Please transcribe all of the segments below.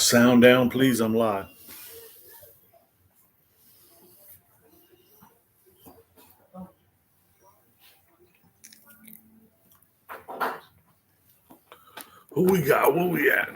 Sound down, please. I'm live. Who we got? Where we at?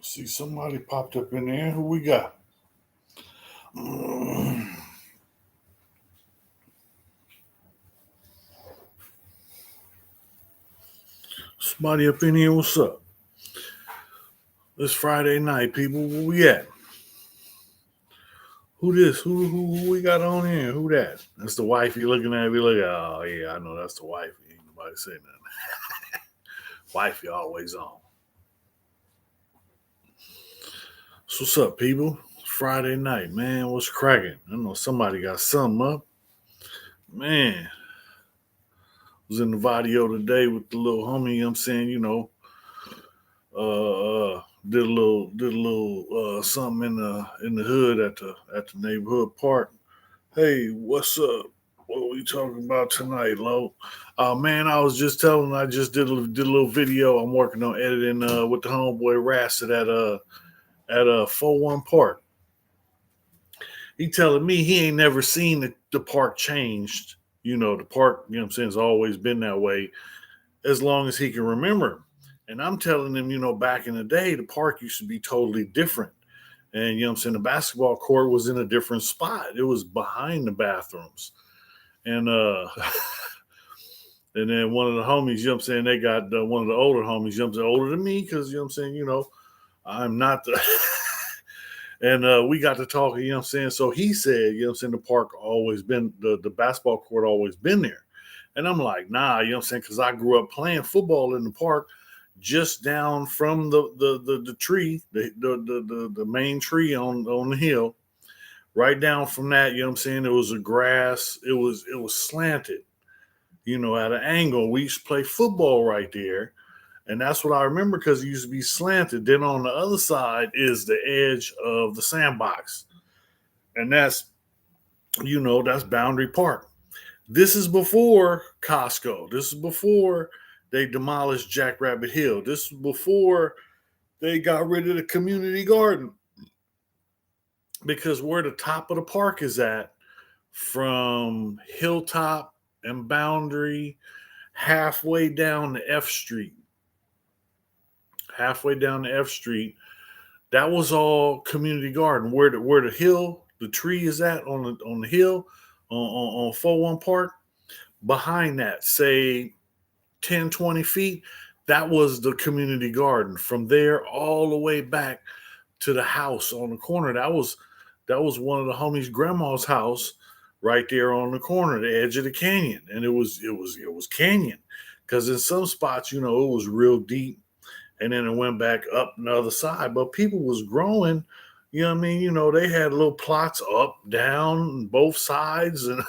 See, somebody popped up in there. Who we got? Somebody up in here. What's up? It's Friday night, people. Where we at? Who this? Who we got on here? Who that? That's the wife you looking at. Be like, oh yeah, I know that's the wife. Ain't nobody say nothing. Wifey always on. So what's up, people? It's Friday night, man. What's cracking? I know somebody got something up. Man, was in the video today with the little homie. I'm saying, did a little something in the hood at the neighborhood park. Hey, what's up? What are we talking about tonight, Lo? Man, I was just telling. I just did a little video. I'm working on editing with the homeboy Rasted at 41 Park. He telling me he ain't never seen the park changed. The park, I'm saying, has always been that way as long as he can remember. And I'm telling him, back in the day, the park used to be totally different. And, I'm saying, the basketball court was in a different spot. It was behind the bathrooms. And and then one of the homies, I'm saying, they got one of the older homies, I'm saying, older than me, because, I'm saying, I'm not the... And we got to talking, I'm saying? So he said, I'm saying, the park always been, the basketball court always been there. And I'm like, nah, I'm saying? Because I grew up playing football in the park just down from the tree, the main tree on the hill. Right down from that, I'm saying? It was a grass. It was slanted, at an angle. We used to play football right there. And that's what I remember because it used to be slanted. Then on the other side is the edge of the sandbox. And that's Boundary Park. This is before Costco. This is before they demolished Jackrabbit Hill. This is before they got rid of the community garden. Because where the top of the park is at, from Hilltop and Boundary, halfway down to F Street, that was all community garden. Where the hill, the tree is at on the hill on 41 Park, behind that, say 10, 20 feet, that was the community garden. From there all the way back to the house on the corner. That was one of the homies' grandma's house right there on the corner, the edge of the canyon. And it was canyon. Because in some spots, it was real deep. And then it went back up the other side. But people was growing, they had little plots up, down, both sides. And,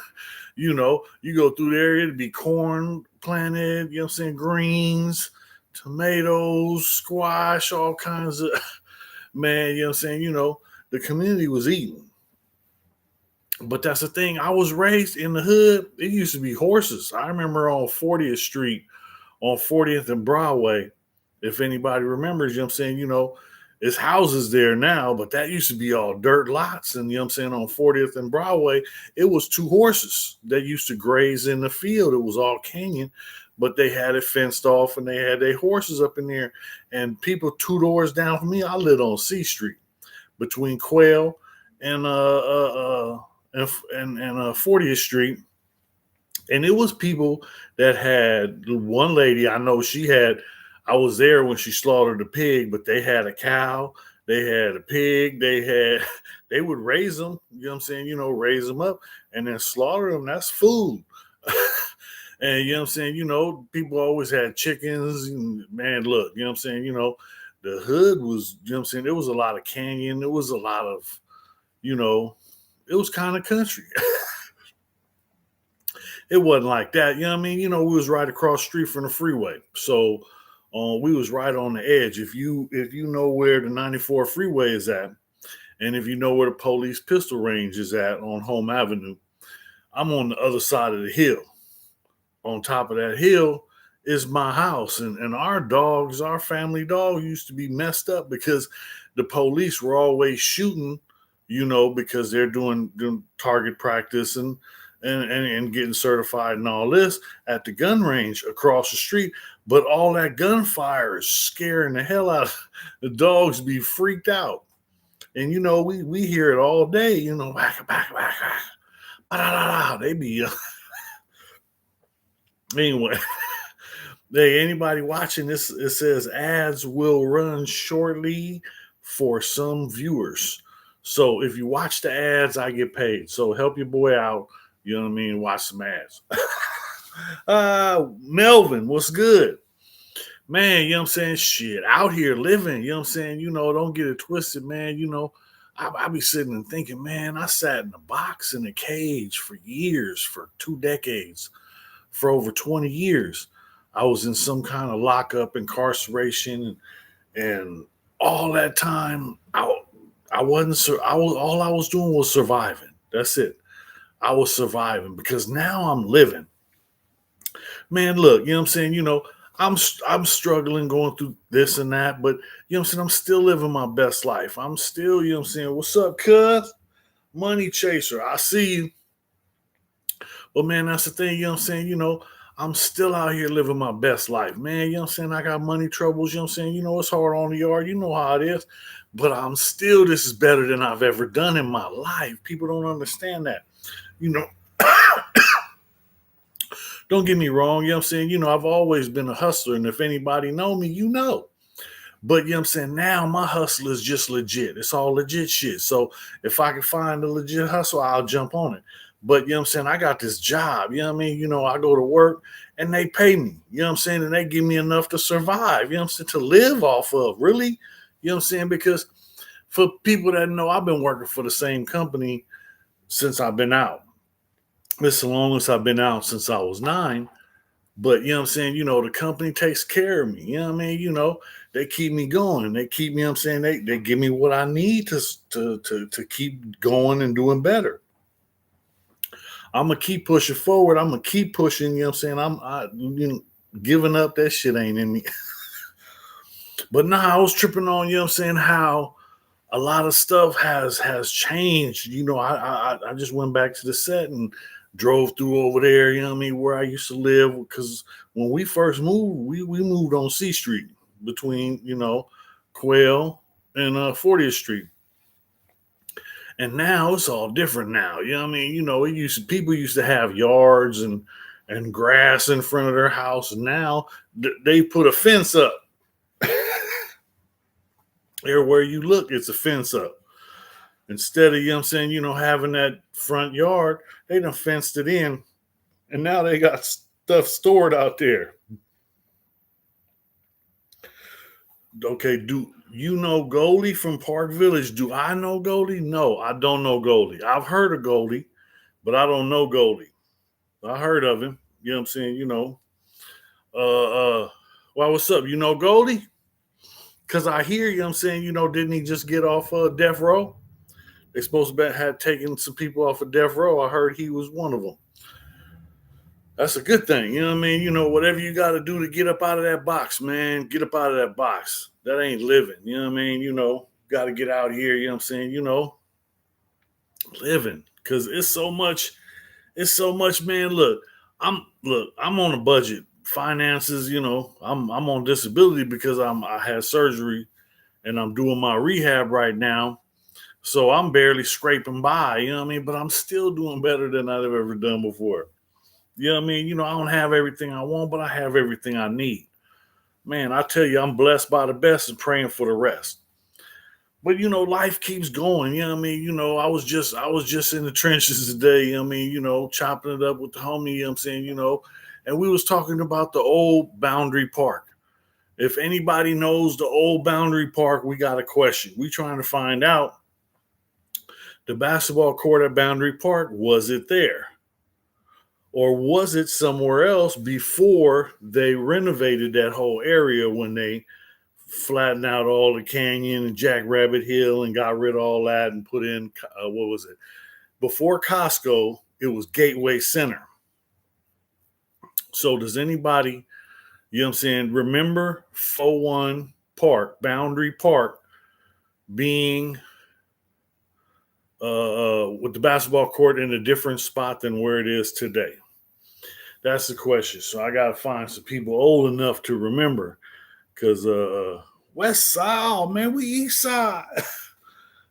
you go through there, it'd be corn planted, greens, tomatoes, squash, all kinds of, man, the community was eating. But that's the thing. I was raised in the hood. It used to be horses. I remember on 40th Street, on 40th and Broadway, if anybody remembers, It's houses there now, but that used to be all dirt lots. And you know what I'm saying, on 40th and Broadway, it was two horses that used to graze in the field. It was all canyon, but they had it fenced off and they had their horses up in there. And people 2 doors down from me, I lived on C Street between Quail and 40th Street. And it was people that had one lady I know, she had, I was there when she slaughtered the pig, but they had a cow, they had a pig, they had, they would raise them, you know what I'm saying, raise them up and then slaughter them. That's food. And you know what I'm saying, people always had chickens. And man, look, you know what I'm saying, the hood was, you know what I'm saying, there was a lot of canyon, there was a lot of, you know, it was kind of country. It wasn't like that. You know what I mean? We was right across the street from the freeway. So we was right on the edge. If you know where the 94 freeway is at, and if you know where the police pistol range is at on Home Avenue, I'm on the other side of the hill. On top of that hill is my house. And our dogs, our family dog used to be messed up because the police were always shooting, because they're doing target practice and getting certified and all this at the gun range across the street. But all that gunfire is scaring the hell out of the dogs. Be freaked out. And we hear it all day, whack, whack, whack, whack. They be anyway. Hey, anybody watching this, it says ads will run shortly for some viewers. So if you watch the ads, I get paid. So help your boy out. You know what I mean? Watch some ads. Melvin, what's good? Man, you know what I'm saying? Shit, out here living, you know what I'm saying? Don't get it twisted, man. I be sitting and thinking, man, I sat in a box in a cage for years, for 2 decades, for over 20 years. I was in some kind of lockup, incarceration, and all that time, I wasn't. All I was doing was surviving. That's it. I was surviving because now I'm living. Man, look, you know what I'm saying? I'm struggling going through this and that, but you know what I'm saying? I'm still living my best life. I'm still, you know what I'm saying? What's up, cuz? Money chaser. I see you. But man, that's the thing, you know what I'm saying? I'm still out here living my best life, man. You know what I'm saying? I got money troubles, you know what I'm saying? It's hard on the yard, you know how it is. But this is better than I've ever done in my life. People don't understand that. You know, don't get me wrong, you know what I'm saying? I've always been a hustler, and if anybody know me, you know. But you know what I'm saying? Now my hustle is just legit. It's all legit shit. So if I can find a legit hustle, I'll jump on it. But you know what I'm saying? I got this job, you know what I mean? I go to work and they pay me, you know what I'm saying? And they give me enough to survive, you know what I'm saying? To live off of, really? You know what I'm saying? Because for people that know, I've been working for the same company since I've been out. It's the longest I've been out since I was 9. But you know what I'm saying? The company takes care of me. You know what I mean? They keep me going. They keep me, you know what I'm saying, they give me what I need to keep going and doing better. I'm gonna keep pushing forward. I'm gonna keep pushing, you know what I'm saying? Giving up, that shit ain't in me. But nah, I was tripping on, you know what I'm saying, how a lot of stuff has changed. I just went back to the set and drove through over there, you know what I mean, where I used to live. Because when we first moved, we moved on C Street between, Quail and 40th Street. And now it's all different now. You know what I mean? People used to have yards and grass in front of their house. And now they put a fence up. Everywhere you look, it's a fence up. Instead of, you know what I'm saying, having that front yard, they done fenced it in. And now they got stuff stored out there. Okay, do you know Goldie from Park Village? Do I know Goldie? No, I don't know Goldie. I've heard of Goldie, but I don't know Goldie. I heard of him. You know what I'm saying? Well, what's up? You know Goldie? Because I hear, you know what I'm saying, didn't he just get off death row? They supposed to have taken some people off of death row. I heard he was one of them. That's a good thing. You know what I mean? Whatever you got to do to get up out of that box, man, get up out of that box. That ain't living. You know what I mean? Got to get out here. You know what I'm saying? Living. Because it's so much, man. I'm on a budget. Finances, I'm on disability because I had surgery and I'm doing my rehab right now. So I'm barely scraping by, you know what I mean? But I'm still doing better than I've ever done before. You know what I mean? I don't have everything I want, but I have everything I need. Man, I tell you, I'm blessed by the best and praying for the rest. But life keeps going. You know what I mean? I was just in the trenches today. You know what I mean? Chopping it up with the homie. You know what I'm saying? And we was talking about the old Boundary Park. If anybody knows the old Boundary Park, we got a question. We trying to find out the basketball court at Boundary Park. Was it there, or was it somewhere else before they renovated that whole area when they flattened out all the canyon and Jackrabbit Hill and got rid of all that and put in what was it? Before Costco, it was Gateway Center. So does anybody, remember 41 Park, Boundary Park being with the basketball court in a different spot than where it is today? That's the question. So I got to find some people old enough to remember because West Side, oh man, we East Side.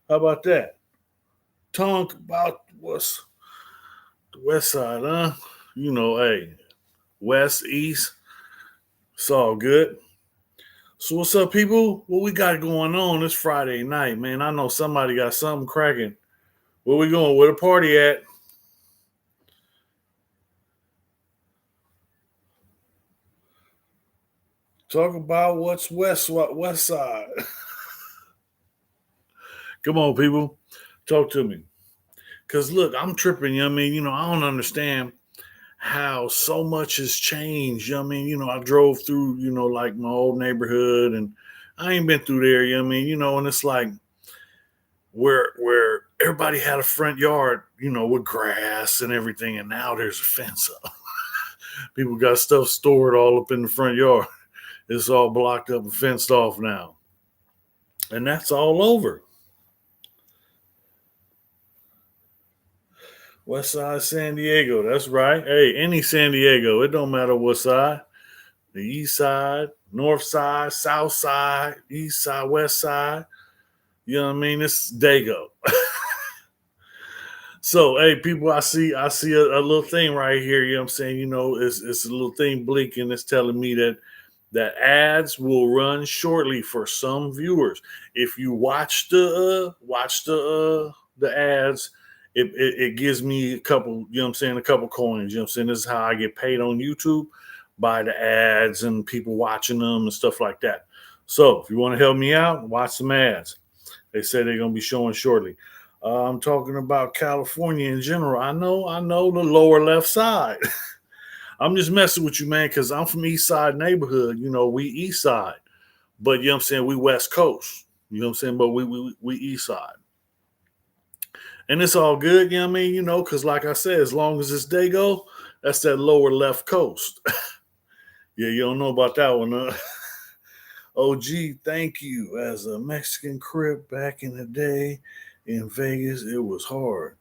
How about that? Talk about what's the West Side, huh? Hey, West, East, it's all good. So what's up, people? What we got going on this Friday night, man? I know somebody got something cracking. Where we going? Where the party at? Talk about what's west side. Come on, people. Talk to me. Cause look, I'm tripping, you know what I mean? I don't understand how so much has changed. You know what I mean? I drove through, like my old neighborhood and I ain't been through there, you know what I mean? And it's like where everybody had a front yard, with grass and everything, and now there's a fence up. People got stuff stored all up in the front yard. It's all blocked up and fenced off now. And that's all over. West side San Diego. That's right. Hey, any San Diego. It don't matter what side. The east side, north side, south side, east side, west side. You know what I mean? It's Dago. So, hey, people, I see a little thing right here. You know what I'm saying? It's a little thing blinking. It's telling me that ads will run shortly for some viewers. If you watch the ads, it gives me a couple, a couple coins. You know what I'm saying? This is how I get paid on YouTube, by the ads and people watching them and stuff like that. So if you want to help me out, watch some ads. They say they're gonna be showing shortly. I'm talking about California in general. I know the lower left side. I'm just messing with you, man, because I'm from East Side neighborhood. We East Side, but you know what I'm saying, we West Coast. You know what I'm saying, but we East Side, and it's all good. You know what I mean, because like I said, as long as it's Dago, that's that lower left coast. Yeah, you don't know about that one, huh? OG, thank you. As a Mexican crip back in the day in Vegas, it was hard.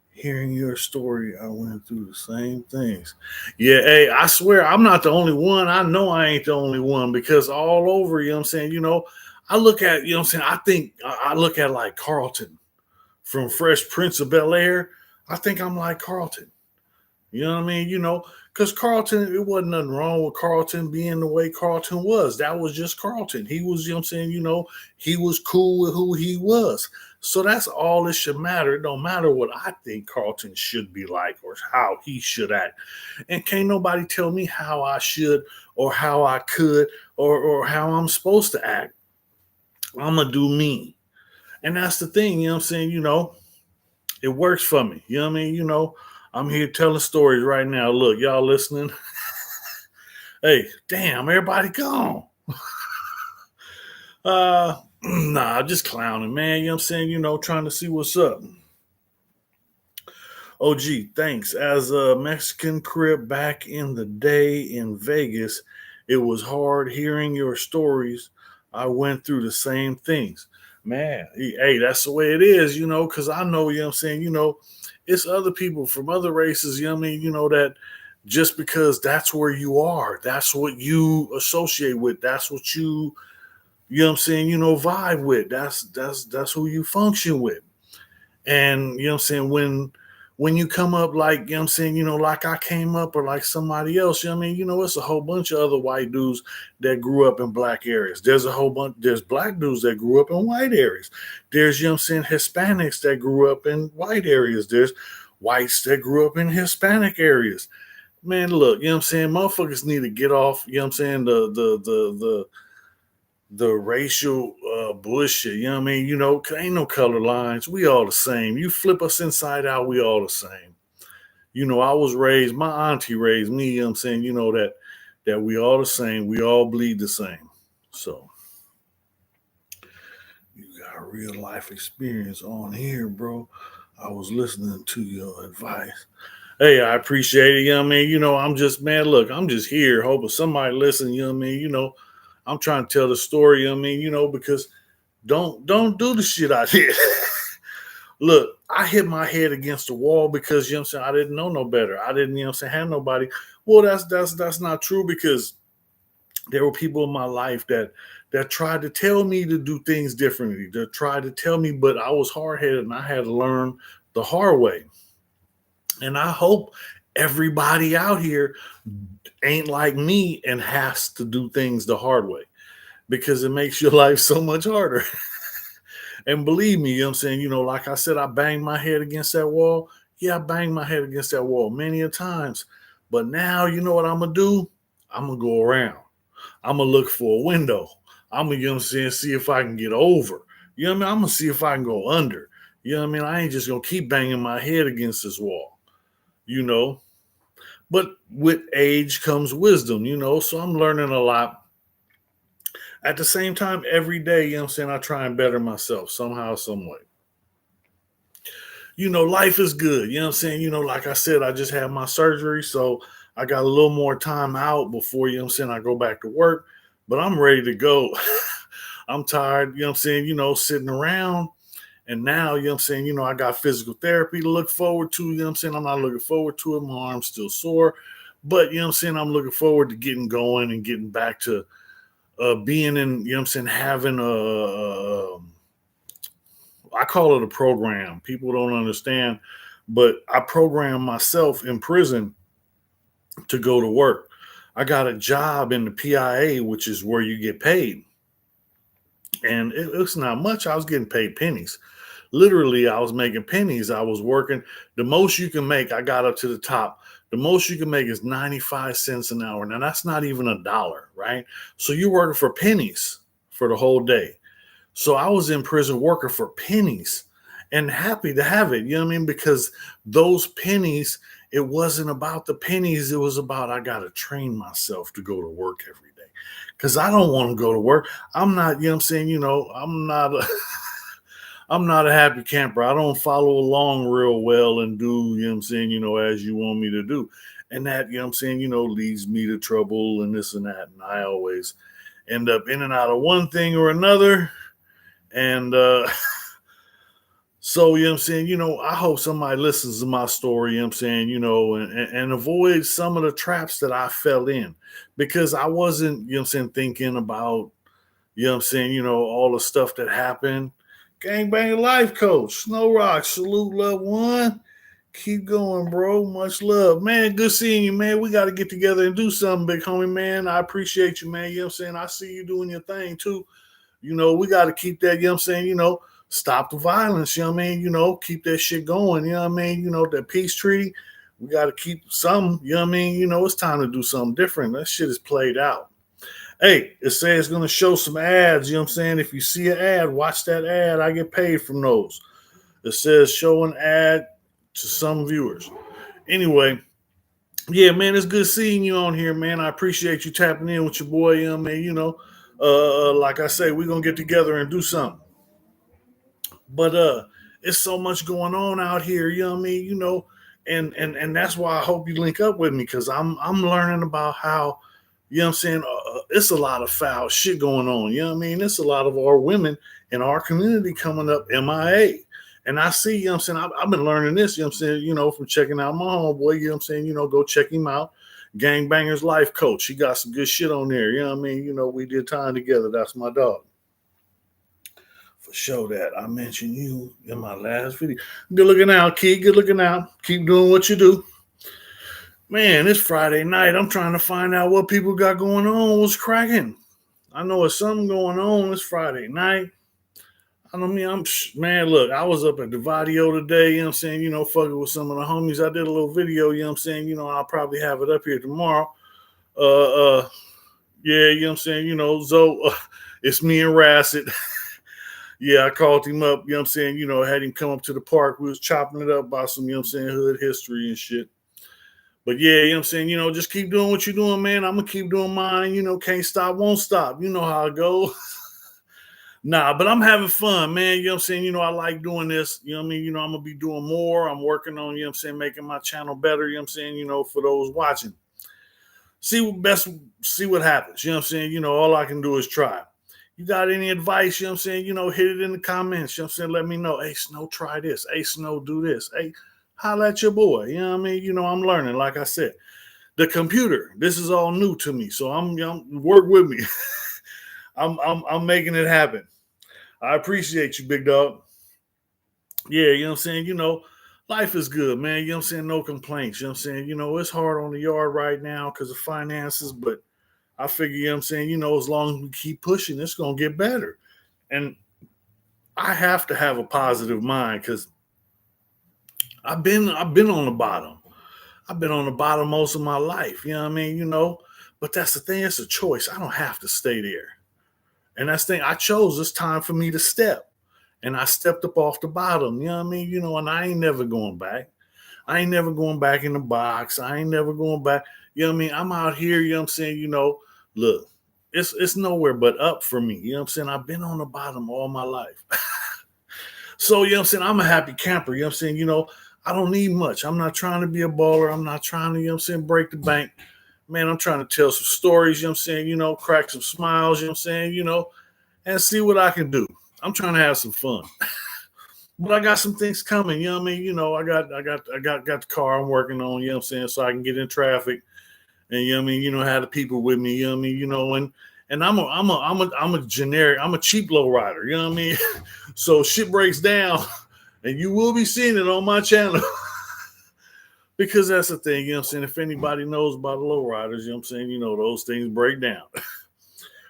Hearing your story, I went through the same things. Yeah, hey, I swear I'm not the only one. I know I ain't the only one because all over, you know what I'm saying? I look at, you know what I'm saying? I think I look at like Carlton from Fresh Prince of Bel Air. I think I'm like Carlton. You know what I mean? Because Carlton, it wasn't nothing wrong with Carlton being the way Carlton was. That was just Carlton. He was, you know what I'm saying? He was cool with who he was. So that's all that should matter. It don't matter what I think Carlton should be like or how he should act. And can't nobody tell me how I should or how I could or how I'm supposed to act. I'm going to do me. And that's the thing, you know what I'm saying? It works for me. You know what I mean? I'm here telling stories right now. Look, y'all listening? Hey, damn, everybody gone. Nah, just clowning, man. You know what I'm saying? Trying to see what's up. Oh, gee, thanks. As a Mexican crip back in the day in Vegas, it was hard hearing your stories. I went through the same things. Man, hey, that's the way it is, because I know, what I'm saying, it's other people from other races, that just because that's where you are, that's what you associate with, that's what what I'm saying, vibe with. That's who you function with. And what I'm saying, when you come up like, what I'm saying, like I came up or like somebody else, it's a whole bunch of other white dudes that grew up in black areas. There's a whole bunch, there's black dudes that grew up in white areas. There's, what I'm saying, Hispanics that grew up in white areas. There's whites that grew up in Hispanic areas. Man, look, what I'm saying, motherfuckers need to get off, what I'm saying, the racial bullshit. You know what I mean? 'Cause ain't no color lines. We all the same. You flip us inside out, we all the same. I was raised, my auntie raised me, you know what I'm saying, that we all the same. We all bleed the same. So you got a real life experience on here, bro. I was listening to your advice. Hey, I appreciate it. You know what I mean? I'm just, man, look, I'm just here hoping somebody listen, you know what I mean? I'm trying to tell the story, you know what I mean, because don't do the shit I did. Look, I hit my head against the wall because, I'm saying, I didn't know no better. I didn't, I'm saying, have nobody. Well, that's not true, because there were people in my life that tried to tell me to do things differently. That tried to tell me, but I was hard headed and I had to learn the hard way. And I hope everybody out here ain't like me and has to do things the hard way, because it makes your life so much harder. And believe me, you know what I'm saying, like I said, I banged my head against that wall. Yeah, I banged my head against that wall many a times. But now, you know what I'm going to do? I'm going to go around. I'm going to look for a window. I'm going to, you know what I'm saying, see if I can get over. You know what I mean? I'm going to see if I can go under. You know what I mean? I ain't just going to keep banging my head against this wall, you know. But with age comes wisdom, so I'm learning a lot. At the same time, every day, you know what I'm saying, I try and better myself somehow, some way. Life is good. You know what I'm saying? Like I said, I just had my surgery, so I got a little more time out before, you know what I'm saying, I go back to work, but I'm ready to go. I'm tired, you know what I'm saying, sitting around. And now, you know what I'm saying, I got physical therapy to look forward to. You know what I'm saying? I'm not looking forward to it. My arm's still sore. But, you know what I'm saying, I'm looking forward to getting going and getting back to being in, you know what I'm saying, having I call it a program. People don't understand, but I program myself in prison to go to work. I got a job in the PIA, which is where you get paid. And it's not much. I was getting paid pennies. Literally, I was making pennies. I was working. The most you can make, I got up to the top. The most you can make is 95 cents an hour. Now, that's not even a dollar, right? So you're working for pennies for the whole day. So I was in prison working for pennies and happy to have it. You know what I mean? Because those pennies, it wasn't about the pennies. It was about, I got to train myself to go to work every day, because I don't want to go to work. I'm not, you know what I'm saying? I'm not I'm not a happy camper. I don't follow along real well and do, you know what I'm saying, as you want me to do. And that, you know what I'm saying, leads me to trouble and this and that. And I always end up in and out of one thing or another. And so, you know what I'm saying, I hope somebody listens to my story, you know what I'm saying, and avoid some of the traps that I fell in, because I wasn't, you know what I'm saying, thinking about, you know what I'm saying, all the stuff that happened. Gangbang life coach, Snowroc, salute, love one. Keep going, bro. Much love. Man, good seeing you, man. We got to get together and do something, big homie, man. I appreciate you, man. You know what I'm saying? I see you doing your thing, too. We got to keep that, you know what I'm saying, stop the violence, you know what I mean? Keep that shit going, you know what I mean? That peace treaty, we got to keep some, you know what I mean? It's time to do something different. That shit is played out. Hey, it says it's going to show some ads. You know what I'm saying? If you see an ad, watch that ad. I get paid from those. It says show an ad to some viewers. Anyway, yeah, man, it's good seeing you on here, man. I appreciate you tapping in with your boy. You know what I mean? Like I say, we're going to get together and do something. But it's so much going on out here. You know what I mean? And that's why I hope you link up with me, because I'm learning about how, you know what I'm saying, it's a lot of foul shit going on. You know what I mean? It's a lot of our women in our community coming up MIA. And I see, you know what I'm saying, I've been learning this, you know what I'm saying, from checking out my homeboy, you know what I'm saying, go check him out. Gangbangers Life Coach. He got some good shit on there. You know what I mean? We did time together. That's my dog. For sure that I mentioned you in my last video. Good looking out, Key. Good looking out. Keep doing what you do. Man, it's Friday night. I'm trying to find out what people got going on. What's cracking? I know it's something going on. It's Friday night. I don't mean, man, look, I was up at the Vadio today, you know what I'm saying, fucking with some of the homies. I did a little video, you know what I'm saying, I'll probably have it up here tomorrow. Yeah, you know what I'm saying, Zoe, it's me and Rasset. Yeah, I called him up, you know what I'm saying, had him come up to the park. We was chopping it up about some, you know what I'm saying, hood history and shit. But yeah, you know what I'm saying, just keep doing what you're doing, man. I'm gonna keep doing mine, can't stop, won't stop. You know how it goes. Nah, but I'm having fun, man. You know what I'm saying? I like doing this. You know what I mean? I'm going to be doing more. I'm working on, making my channel better. You know what I'm saying? For those watching. See what happens. You know what I'm saying? All I can do is try. You got any advice? You know what I'm saying? Hit it in the comments. You know what I'm saying? Let me know. Hey, Snow, try this. Hey, Snow, do this. Hey, holla at your boy. You know what I mean? I'm learning, like I said. The computer, this is all new to me. So I'm work with me. I'm making it happen. I appreciate you, big dog. Yeah, you know what I'm saying? Life is good, man. You know what I'm saying? No complaints. You know what I'm saying? It's hard on the yard right now because of finances, but I figure, you know what I'm saying, as long as we keep pushing, it's going to get better. And I have to have a positive mind because I've been on the bottom. I've been on the bottom most of my life. You know what I mean? But that's the thing. It's a choice. I don't have to stay there. And that's the thing. I chose this time for me to step. And I stepped up off the bottom. You know what I mean? And I ain't never going back. I ain't never going back in the box. I ain't never going back. You know what I mean? I'm out here, you know what I'm saying? Look, it's nowhere but up for me. You know what I'm saying? I've been on the bottom all my life. So, you know what I'm saying? I'm a happy camper. You know what I'm saying? I don't need much. I'm not trying to be a baller. I'm not trying to, you know what I'm saying, break the bank. Man, I'm trying to tell some stories, you know what I'm saying? Crack some smiles, you know what I'm saying? And see what I can do. I'm trying to have some fun. But I got some things coming, you know what I mean? I got the car I'm working on, you know what I'm saying, so I can get in traffic. And you know what I mean, have the people with me, you know what I mean, and I'm a generic, I'm a cheap low rider, you know what I mean? So shit breaks down and you will be seeing it on my channel. Because that's the thing, you know what I'm saying? If anybody knows about the low riders, you know what I'm saying, those things break down.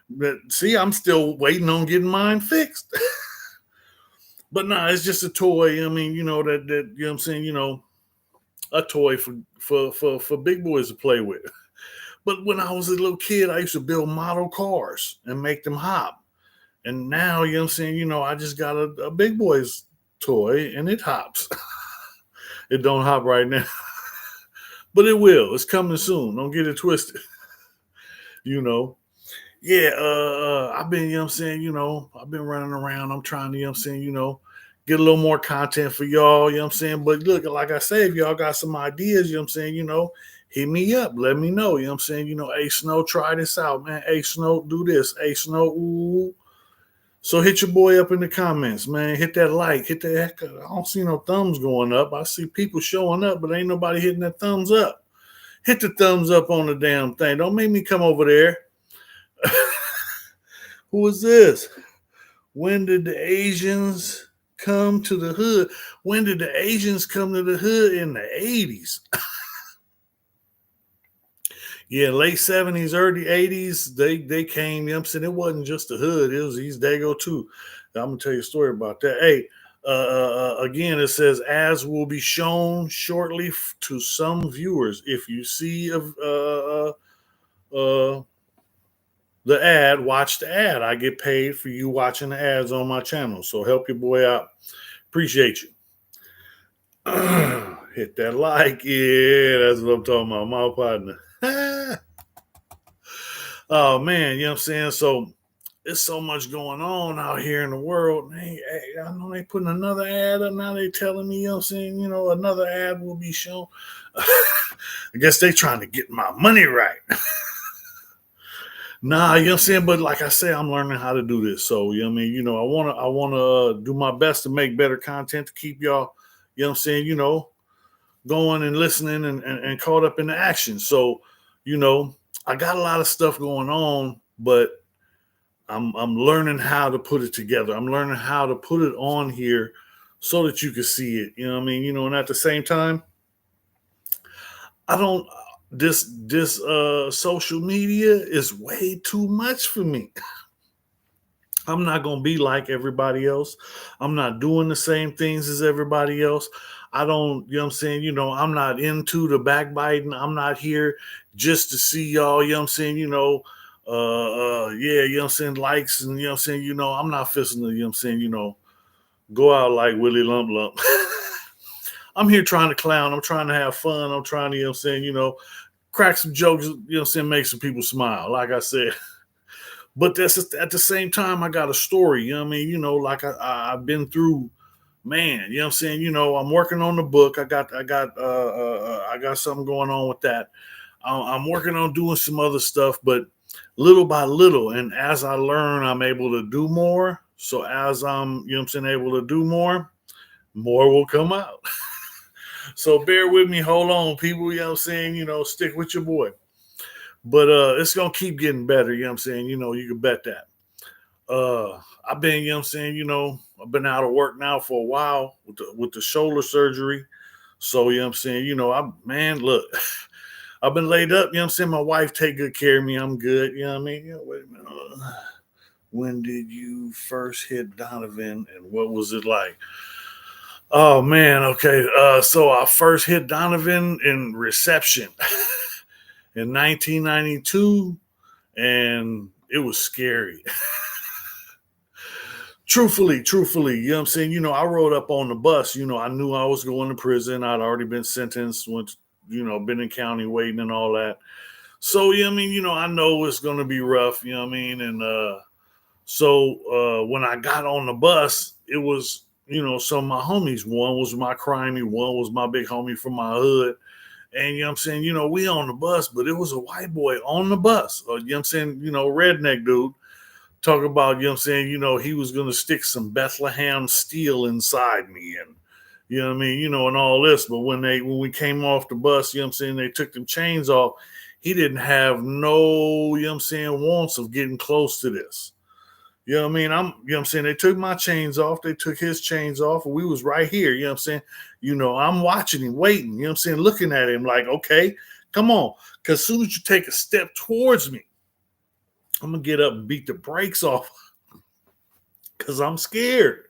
But see, I'm still waiting on getting mine fixed. But nah, it's just a toy. I mean, that you know what I'm saying, a toy for big boys to play with. But when I was a little kid, I used to build model cars and make them hop. And now, you know what I'm saying, I just got a big boy's toy and it hops. It don't hop right now. But it will. It's coming soon. Don't get it twisted. Yeah, I've been, you know what I'm saying, I've been running around. I'm trying to, you know what I'm saying, get a little more content for y'all, you know what I'm saying? But look, like I say, if y'all got some ideas, you know what I'm saying, hit me up. Let me know, you know what I'm saying? Hey, Snow, try this out, man. Hey, Snow, do this. Hey, Snow, ooh. So hit your boy up in the comments, man. Hit that like. Hit that. I don't see no thumbs going up. I see people showing up, but ain't nobody hitting that thumbs up. Hit the thumbs up on the damn thing. Don't make me come over there. Who is this? When did the Asians come to the hood? When did the Asians come to the hood? In the 80s. Yeah, late 70s, early 80s, they came, you know what I'm saying? It wasn't just the hood, it was East Dago too. I'm going to tell you a story about that. Hey, again, it says, as will be shown shortly to some viewers. If you see the ad, watch the ad. I get paid for you watching the ads on my channel. So help your boy out. Appreciate you. Hit that like. Yeah, that's what I'm talking about. My partner. Oh, man. You know what I'm saying? So There's so much going on out here in the world. Hey, I know they putting another ad up now. They telling me, I'm saying, another ad will be shown. I guess they trying to get my money right. Nah, I'm saying? But like I say, I'm learning how to do this. So, I wanna do my best to make better content to keep y'all, I'm saying, going and listening and caught up in the action. So, you know, I got a lot of stuff going on, but I'm learning how to put it together. I'm learning how to put it on here so that you can see it. You know what I mean? And at the same time, I don't this social media is way too much for me. I'm not going to be like everybody else. I'm not doing the same things as everybody else. I don't, I'm saying? I'm not into the backbiting. I'm not here just to see y'all, I'm saying? Yeah, I'm saying? Likes and, I'm saying? I'm not fisting to, I'm saying? Go out like Willie Lump Lump. I'm here trying to clown. I'm trying to have fun. I'm trying to, I'm saying? Crack some jokes, I'm saying? Make some people smile. Like I said. But that's at the same time, I got a story. You know what I mean? Like I've been through, man. You know what I'm saying? I'm working on the book. I got something going on with that. I'm working on doing some other stuff, but little by little, and as I learn, I'm able to do more. So as I'm, I'm saying, able to do more will come out. So bear with me. Hold on, people. You know what I'm saying? Stick with your boy. But it's gonna keep getting better, you know what I'm saying? You can bet that. I've been, you know what I'm saying, I've been out of work now for a while with the shoulder surgery. So, you know what I'm saying, look, I've been laid up, you know what I'm saying? My wife take good care of me. I'm good, you know what I mean? Wait a minute. When did you first hit Donovan and what was it like? Oh man, okay. So I first hit Donovan in reception in 1992, and it was scary. Truthfully, you know what I'm saying? I rode up on the bus, I knew I was going to prison. I'd already been sentenced, went, been in county waiting and all that. So, yeah, I mean, I know it's going to be rough, you know what I mean? And so when I got on the bus, it was, some of my homies. One was my crimey, one was my big homie from my hood. And, you know what I'm saying? We on the bus, but it was a white boy on the bus. You know what I'm saying? Redneck dude. Talk about, you know what I'm saying, he was going to stick some Bethlehem steel inside me and, you know what I mean, and all this. But when we came off the bus, you know what I'm saying, they took them chains off. He didn't have no, you know what I'm saying, wants of getting close to this. You know what I mean? You know what I'm saying? They took my chains off. They took his chains off. And we was right here. You know what I'm saying? I'm watching him, waiting. You know what I'm saying? Looking at him like, okay, come on. Because as soon as you take a step towards me, I'm going to get up and beat the brakes off because I'm scared.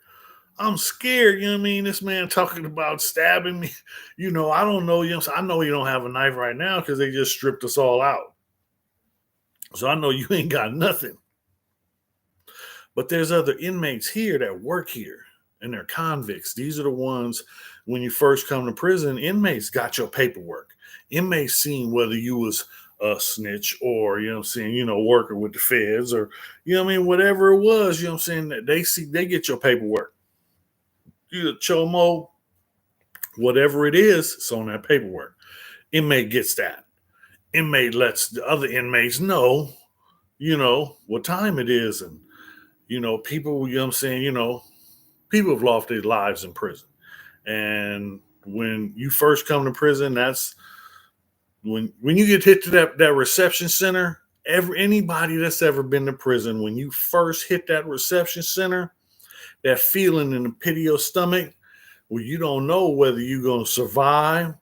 I'm scared. You know what I mean? This man talking about stabbing me. I don't know. I know you don't have a knife right now because they just stripped us all out. So I know you ain't got nothing. But there's other inmates here that work here and they're convicts. These are the ones when you first come to prison, inmates got your paperwork. Inmates seen whether you was a snitch or, you know what I'm saying, working with the feds or, whatever it was, you know what I'm saying, they get your paperwork. You chomo, whatever it is, it's on that paperwork. Inmate gets that. Inmate lets the other inmates know, what time it is. And, people, you know what I'm saying, people have lost their lives in prison. And when you first come to prison, that's when you get hit to that reception center. Anybody that's ever been to prison, when you first hit that reception center, that feeling in the pit of your stomach where you don't know whether you're going to survive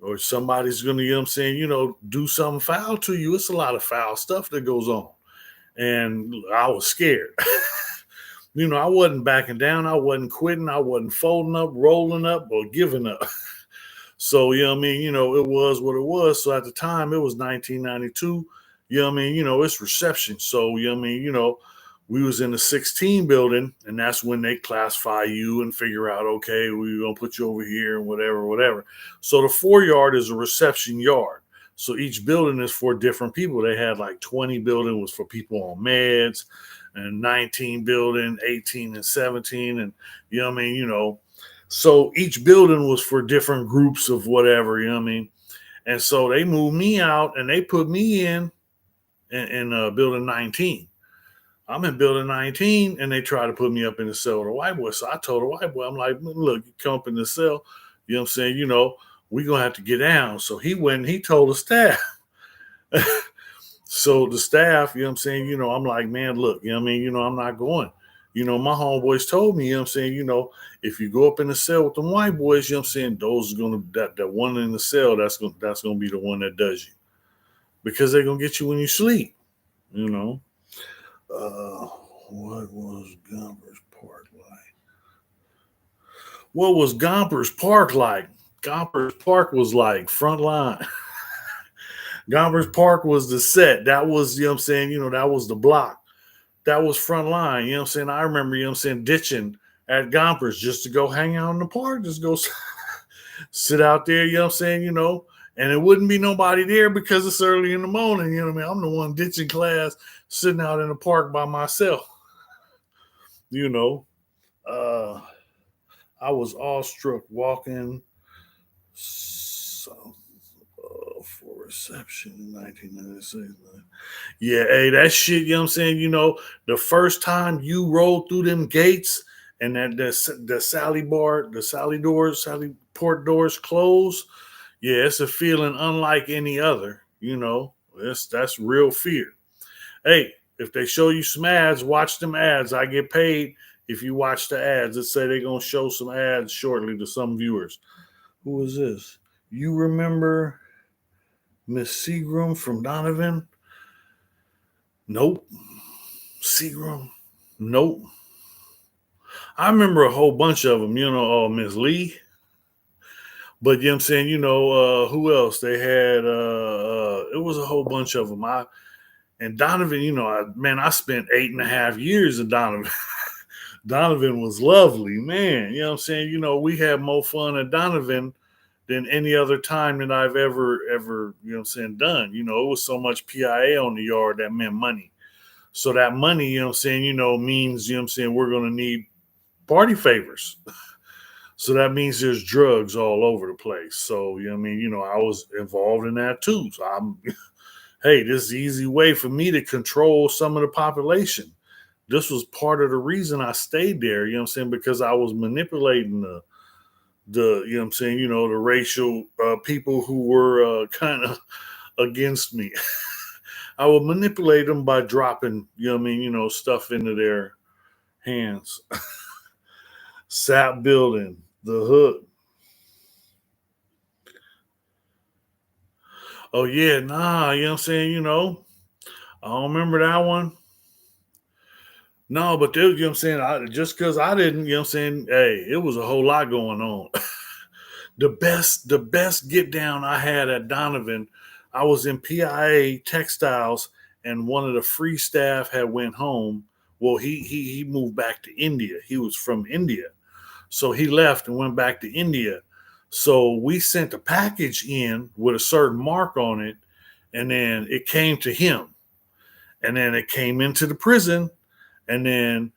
or somebody's going to, you know what I'm saying, do something foul to you. It's a lot of foul stuff that goes on. And I was scared. I wasn't backing down. I wasn't quitting. I wasn't folding up, rolling up, or giving up. So, you know what I mean? It was what it was. So at the time, it was 1992. You know what I mean? It's reception. So, you know what I mean? We was in the 16 building, and that's when they classify you and figure out, okay, we're going to put you over here and whatever. So the 4 yard is a reception yard. So each building is for different people. They had like 20 building was for people on meds, and 19 building, 18 and 17, and you know what I mean, so each building was for different groups of whatever, you know what I mean. And so they moved me out and they put me in building 19. I'm in building 19 and they try to put me up in the cell with a white boy. So I told the white boy, I'm like, look, you come up in the cell, you know what I'm saying? We're going to have to get down. So he went and he told the staff. So the staff, you know what I'm saying? I'm like, man, look, you know what I mean? I'm not going. My homeboys told me, you know what I'm saying? If you go up in the cell with the white boys, you know what I'm saying? Those are going to, that one in the cell, that's going to be the one that does you, because they're going to get you when you sleep, you know? Uh, what was Gompers Park like? What was Gompers Park like? Gompers Park was like front line. Gompers Park was the set. That was, you know what I'm saying? That was the block. That was front line. You know what I'm saying? I remember, you know what I'm saying, ditching at Gompers just to go hang out in the park, just go sit out there, you know what I'm saying, and it wouldn't be nobody there because it's early in the morning, you know what I mean? I'm the one ditching class, sitting out in the park by myself, you know. Uh, I was awestruck walking so, for reception in 1996. Yeah, hey, that shit, you know what I'm saying? The first time you rolled through them gates and that the Sally port doors close, yeah, it's a feeling unlike any other, That's real fear. Hey, if they show you some ads, watch them ads. I get paid if you watch the ads. Let's say they're gonna show some ads shortly to some viewers. Who is this? You remember Miss Seagram from Donovan? Nope. Seagram? Nope. I remember a whole bunch of them, Miss Lee. But you know what I'm saying, who else? They had it was a whole bunch of them. And Donovan, I spent 8.5 years in Donovan. Donovan was lovely, man. You know what I'm saying? We had more fun at Donovan than any other time that I've ever, done. It was so much PIA on the yard that meant money. So that money, means, we're going to need party favors. So that means there's drugs all over the place. So, I was involved in that too. So hey, this is the easy way for me to control some of the population. This was part of the reason I stayed there, because I was manipulating the racial people who were kind of against me. I would manipulate them by dropping, stuff into their hands. Sap building, the hook. Oh yeah, nah, I don't remember that one. No, but just because I didn't, hey, it was a whole lot going on. The best get down I had at Donovan, I was in PIA textiles, and one of the free staff had went home. Well, he moved back to India. He was from India. So he left and went back to India. So we sent a package in with a certain mark on it, and then it came to him. And then it came into the prison, and then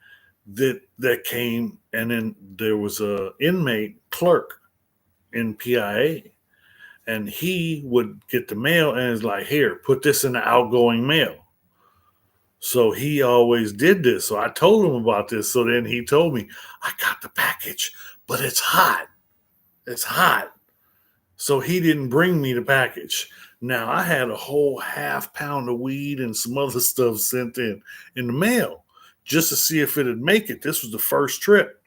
that came, and then there was a inmate clerk in PIA, and he would get the mail and it's like, here, put this in the outgoing mail. So he always did this. So I told him about this. So then he told me, I got the package, but it's hot. It's hot. So he didn't bring me the package. Now I had a whole half-pound of weed and some other stuff sent in the mail just to see if it'd make it. This was the first trip.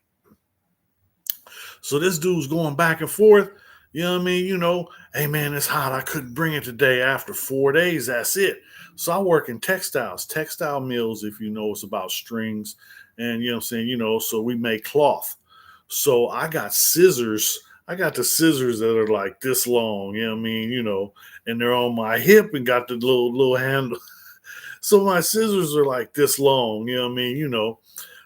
So this dude's going back and forth. You know what I mean? Hey man, it's hot. I couldn't bring it today. After 4 days, that's it. So I work in textile mills, if you know, it's about strings. And so we make cloth. So I got scissors. I got the scissors that are like this long, and they're on my hip and got the little handle. So my scissors are like this long,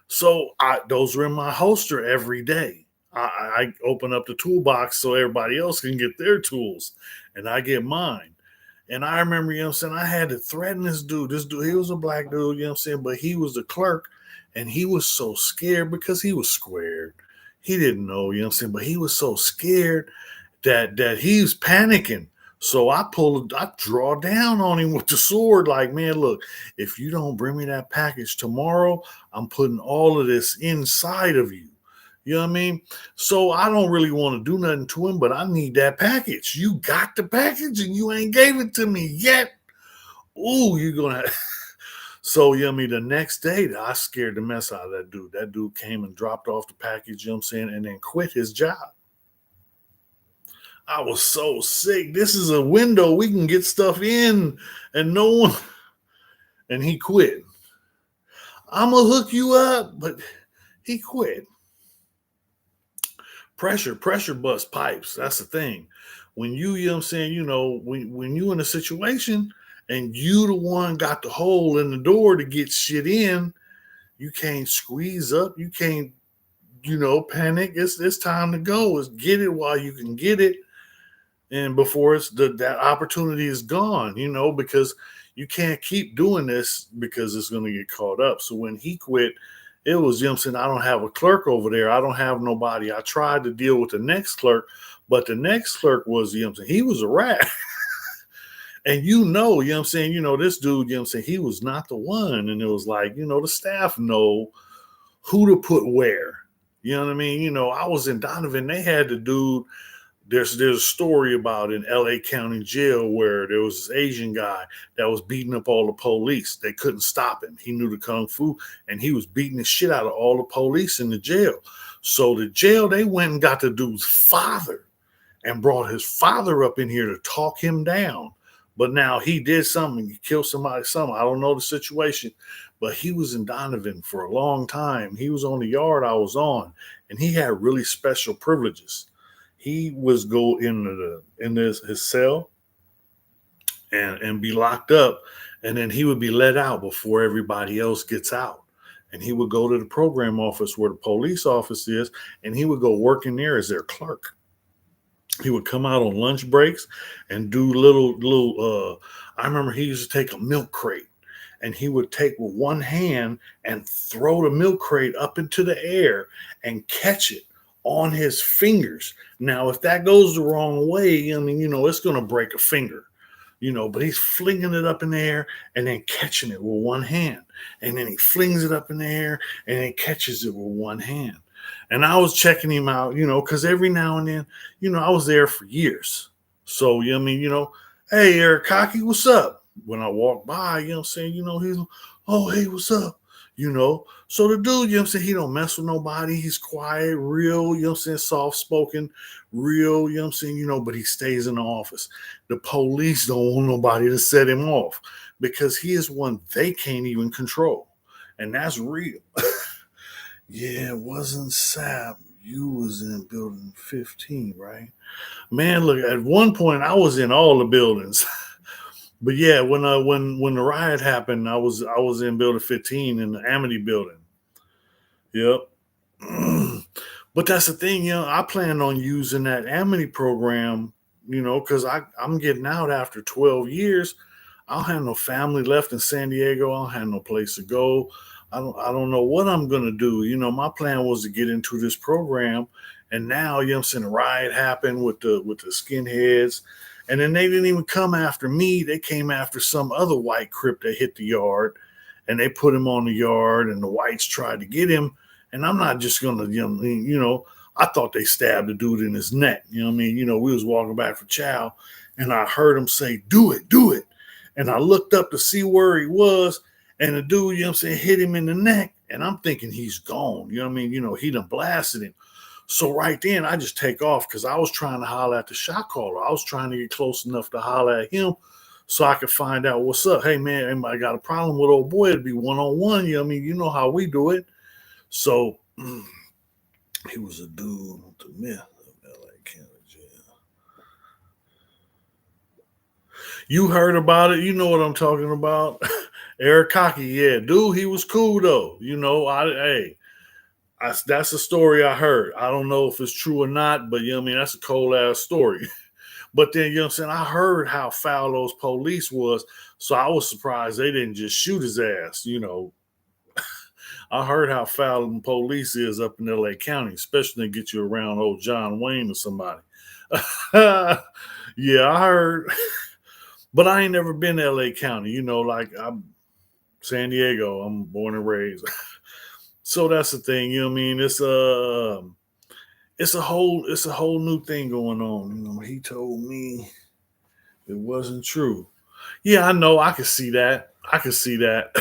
So those are in my holster every day. I open up the toolbox so everybody else can get their tools, and I get mine. And I remember, I had to threaten this dude. This dude, he was a black dude, but he was the clerk, and he was so scared because he was squared. He didn't know, but he was so scared that he's panicking. So I draw down on him with the sword, like, man, look, if you don't bring me that package tomorrow, I'm putting all of this inside of you. You know what I mean? So I don't really want to do nothing to him, but I need that package. You got the package and you ain't gave it to me yet. Ooh, you're gonna so the next day I scared the mess out of that dude. That dude came and dropped off the package, and then quit his job. I was so sick. This is a window we can get stuff in, and no one. And he quit. I'm gonna hook you up, but he quit. Pressure bust pipes. That's the thing. When when you in a situation and you the one got the hole in the door to get shit in, you can't squeeze up. You can't, panic. It's time to go. It's get it while you can get it. And before that opportunity is gone, because you can't keep doing this because it's going to get caught up. So when he quit, it was, I don't have a clerk over there. I don't have nobody. I tried to deal with the next clerk, but the next clerk was, he was a rat. And this dude, he was not the one. And it was like, the staff know who to put where. You know what I mean? I was in Donovan. They had the dude. There's a story about in LA County Jail where there was this Asian guy that was beating up all the police. They couldn't stop him. He knew the kung fu, and he was beating the shit out of all the police in the jail. So the jail, they went and got the dude's father and brought his father up in here to talk him down. But now he did something. He killed somebody, something. I don't know the situation, but he was in Donovan for a long time. He was on the yard I was on, and he had really special privileges. He was go in his cell and be locked up, and then he would be let out before everybody else gets out. And he would go to the program office where the police office is, and he would go work in there as their clerk. He would come out on lunch breaks and do little. I remember he used to take a milk crate, and he would take with one hand and throw the milk crate up into the air and catch it on his fingers. Now, if that goes the wrong way, it's going to break a finger, but he's flinging it up in the air and then catching it with one hand. And then he flings it up in the air and then catches it with one hand. And I was checking him out, because every now and then, I was there for years. So, hey, Eric Cocky, what's up? When I walk by, he's, oh, hey, what's up? So the dude, he don't mess with nobody. He's quiet, real, soft spoken, real, but he stays in the office. The police don't want nobody to set him off because he is one they can't even control. And that's real. Yeah, it wasn't Sap. You was in building 15, right? Man, look, at one point I was in all the buildings. But yeah, when the riot happened, I was in building 15 in the Amity building. Yep. But that's the thing, I plan on using that Amity program, because I'm getting out after 12 years. I don't have no family left in San Diego. I don't have no place to go. I don't know what I'm gonna do. My plan was to get into this program, and now, the riot happened with the skinheads. And then they didn't even come after me. They came after some other white crip that hit the yard, and they put him on the yard, and the whites tried to get him. And I'm not just going to, I thought they stabbed the dude in his neck. We was walking back for chow, and I heard him say, do it. And I looked up to see where he was, and the dude, hit him in the neck. And I'm thinking he's gone. He done blasted him. So right then, I just take off because I was trying to holler at the shot caller. I was trying to get close enough to holler at him so I could find out what's up. Hey, man, anybody got a problem with old boy? It'd be one-on-one. You know how we do it. So he was a dude with the myth of LA County Jail. You heard about it. You know what I'm talking about. Eric Cocky, yeah. Dude, he was cool, though. That's a story I heard. I don't know if it's true or not, but that's a cold ass story. But then, you know what I'm saying? I heard how foul those police was. So I was surprised they didn't just shoot his ass. I heard how foul the police is up in LA County, especially to get you around old John Wayne or somebody. Yeah, I heard. But I ain't never been to LA County. Like I'm San Diego. I'm born and raised. So that's the thing. You know what I mean? It's a whole new thing going on. He told me it wasn't true. Yeah, I know. I could see that. I could see that.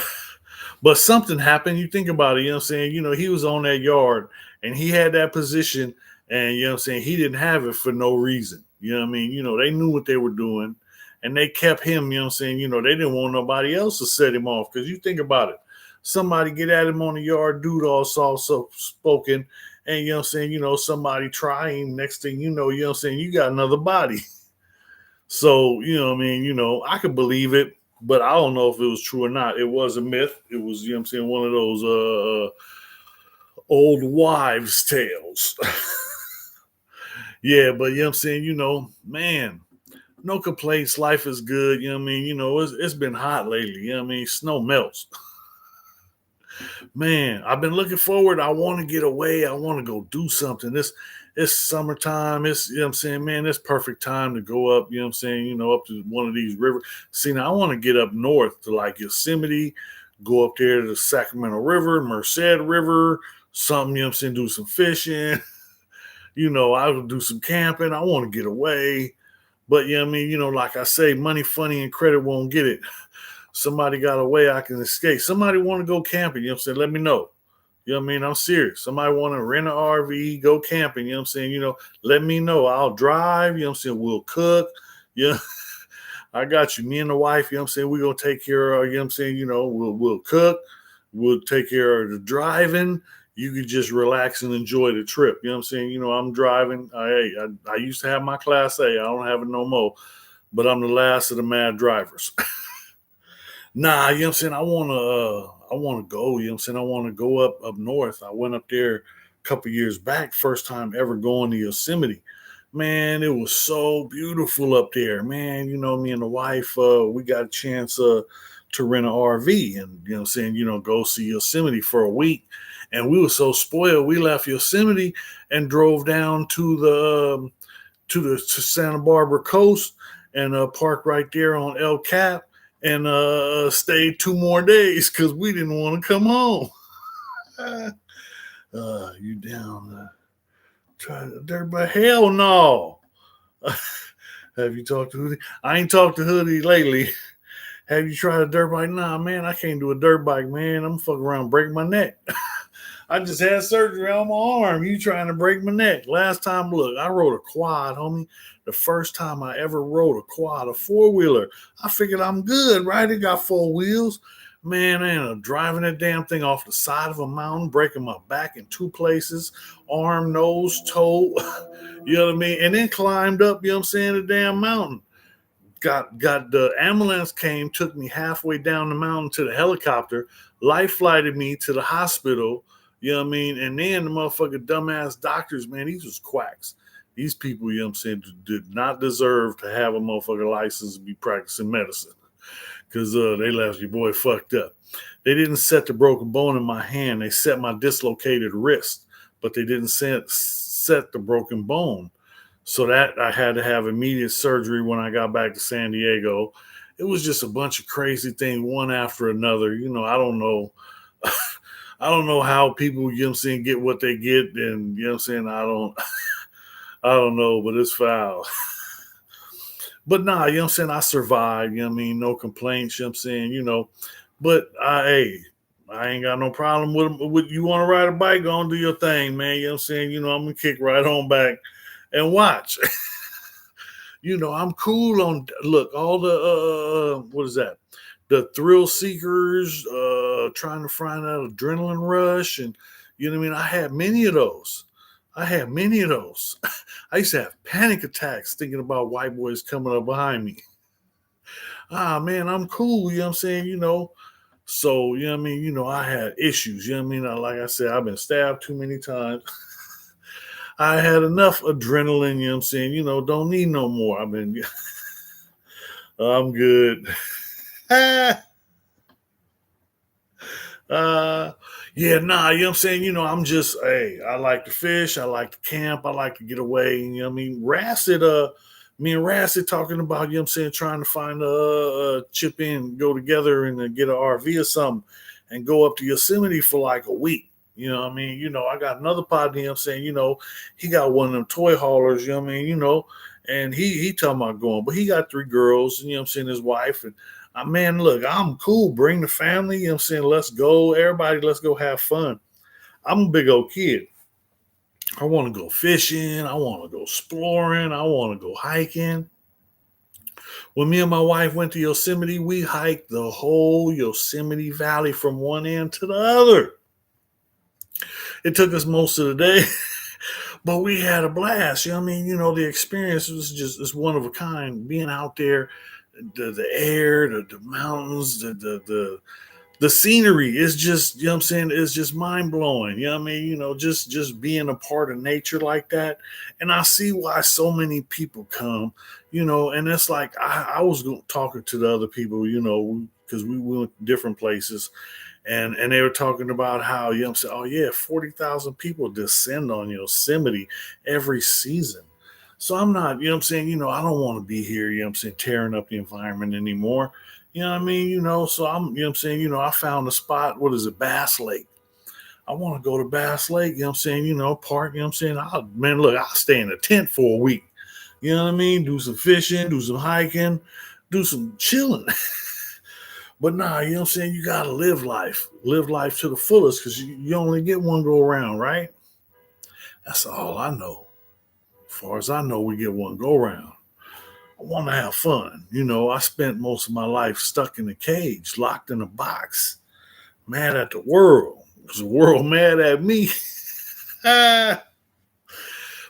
But something happened. You think about it, you know what I'm saying? He was on that yard and he had that position, and you know what I'm saying, he didn't have it for no reason. You know what I mean? They knew what they were doing and they kept him, you know what I'm saying? They didn't want nobody else to set him off. Because you think about it. Somebody get at him on the yard, dude all soft spoken, and you know what I'm saying, somebody try him, next thing you know what I'm saying, you got another body. So, what I mean, I could believe it, but I don't know if it was true or not. It was a myth. It was, what I'm saying, one of those old wives' tales. Yeah, but what I'm saying, man, no complaints. Life is good. You know what I mean? It's been hot lately. You know what I mean? Snow melts. Man, I've been looking forward. I want to get away. I want to go do something. It's summertime. It's, what I'm saying, man, it's perfect time to go up, what I'm saying, up to one of these rivers. See, now I want to get up north to like Yosemite, go up there to the Sacramento River, Merced River, something, what I'm saying, do some fishing. I will do some camping. I want to get away. But I mean, like I say, money, funny, and credit won't get it. Somebody got a way I can escape. Somebody want to go camping, what I'm saying, let me know. You know what I mean? I'm serious. Somebody want to rent an RV, go camping, what I'm saying, let me know. I'll drive, what I'm saying, we'll cook. Yeah, I got you. Me and the wife, what I'm saying, we're gonna take care of, what I'm saying, we'll cook, we'll take care of the driving. You could just relax and enjoy the trip. You know what I'm saying? I'm driving. I used to have my class A. I don't have it no more, but I'm the last of the mad drivers. Nah, you know what I'm saying? I wanna go, you know what I'm saying? I wanna go up north. I went up there a couple years back, first time ever going to Yosemite. Man, it was so beautiful up there. Man, me and the wife, we got a chance to rent an RV and you know what I'm saying, go see Yosemite for a week. And we were so spoiled, we left Yosemite and drove down to Santa Barbara coast and parked right there on El Cap and stayed 2 more days because we didn't want to come home. You down? Try to dirt bike? Hell no. Have you talked to Hoodie? I ain't talked to Hoodie lately. Have you tried a dirt bike? Nah, man, I can't do a dirt bike, man. I'm fucking around, break my neck. I just had surgery on my arm. You trying to break my neck? Last time, look, I rode a quad, homie. The first time I ever rode a quad, a 4-wheeler. I figured I'm good, right? It got 4 wheels. Man, I ended up driving that damn thing off the side of a mountain, breaking my back in 2 places, arm, nose, toe. You know what I mean? And then climbed up, you know what I'm saying, the damn mountain. Got the ambulance came, took me halfway down the mountain to the helicopter, life flighted me to the hospital. You know what I mean? And then the motherfucking dumbass doctors, man, these was quacks. These people, you know what I'm saying, did not deserve to have a motherfucking license to be practicing medicine. Because they left your boy fucked up. They didn't set the broken bone in my hand. They set my dislocated wrist, but they didn't set the broken bone. So that I had to have immediate surgery when I got back to San Diego. It was just a bunch of crazy things, one after another. I don't know. I don't know how people, you know what I'm saying, get what they get. And, you know what I'm saying, I don't know, but it's foul. But nah, you know what I'm saying, I survived, you know what I mean, no complaints, you know what I'm saying, but I ain't got no problem with you want to ride a bike, go and do your thing, man, you know what I'm saying, I'm going to kick right on back and watch. I'm cool on, look, all the, what is that? The thrill seekers, trying to find that adrenaline rush. And, you know what I mean? I had many of those. I used to have panic attacks thinking about white boys coming up behind me. Man, I'm cool. You know what I'm saying? So, you know what I mean? I had issues. You know what I mean? Like I said, I've been stabbed too many times. I had enough adrenaline, you know what I'm saying? Don't need no more. I mean, I'm good. Uh, yeah, nah, you know what I'm saying? I'm just, hey, I like to fish, I like to camp, I like to get away. I mean, me and Rassid talking about, you know what I'm saying, trying to find a chip in, go together and get an RV or something and go up to Yosemite for like a week. You know what I mean? I got another partner, you know what I'm saying, he got one of them toy haulers, you know what I mean, and he talking about going, but he got three girls, and you know what I'm saying, his wife, and man, look, I'm cool. Bring the family. You know what I'm saying? Let's go. Everybody, let's go have fun. I'm a big old kid. I want to go fishing. I want to go exploring. I want to go hiking. When me and my wife went to Yosemite, we hiked the whole Yosemite Valley from one end to the other. It took us most of the day, but we had a blast. You know what I mean? The experience was just it's one of a kind. Being out there, the air, the mountains, the scenery is just, you know what I'm saying, it's just mind blowing. You know what I mean? Just being a part of nature like that. And I see why so many people come, and it's like I was talking to the other people, because we went different places, and they were talking about how, I'm saying, oh yeah, 40,000 people descend on Yosemite every season. So I'm not, I'm saying, I don't want to be here, I'm saying, tearing up the environment anymore. You know what I mean? So I'm, I'm saying, I found a spot, what is it, Bass Lake. I want to go to Bass Lake, I'm saying, park, I'm saying, man, look, I'll stay in a tent for a week. You know what I mean? Do some fishing, do some hiking, do some chilling. But nah, I'm saying, you gotta live life to the fullest, because you only get one go around, right? That's all I know. As far as I know, we get one go around. I want to have fun. I spent most of my life stuck in a cage, locked in a box, mad at the world. Because the world mad at me. But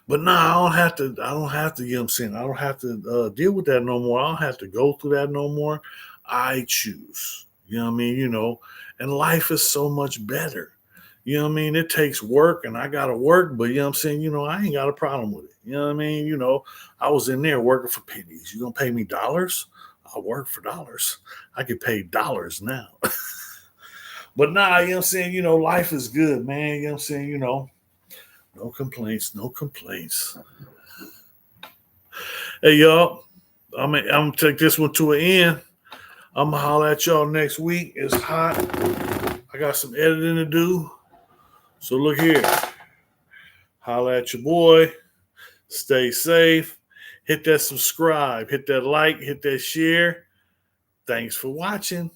nah, I don't have to, you know what I'm saying? I don't have to deal with that no more. I don't have to go through that no more. I choose. You know what I mean? And life is so much better. You know what I mean? It takes work and I gotta work, but you know what I'm saying, I ain't got a problem with it. You know what I mean? I was in there working for pennies. You gonna pay me dollars? I'll work for dollars. I get paid dollars now. But nah, you know what I'm saying, life is good, man. You know what I'm saying, no complaints, no complaints. Hey y'all, I'm gonna take this one to an end. I'm gonna holler at y'all next week. It's hot. I got some editing to do. So look here. Holla at your boy. Stay safe. Hit that subscribe. Hit that like. Hit that share. Thanks for watching.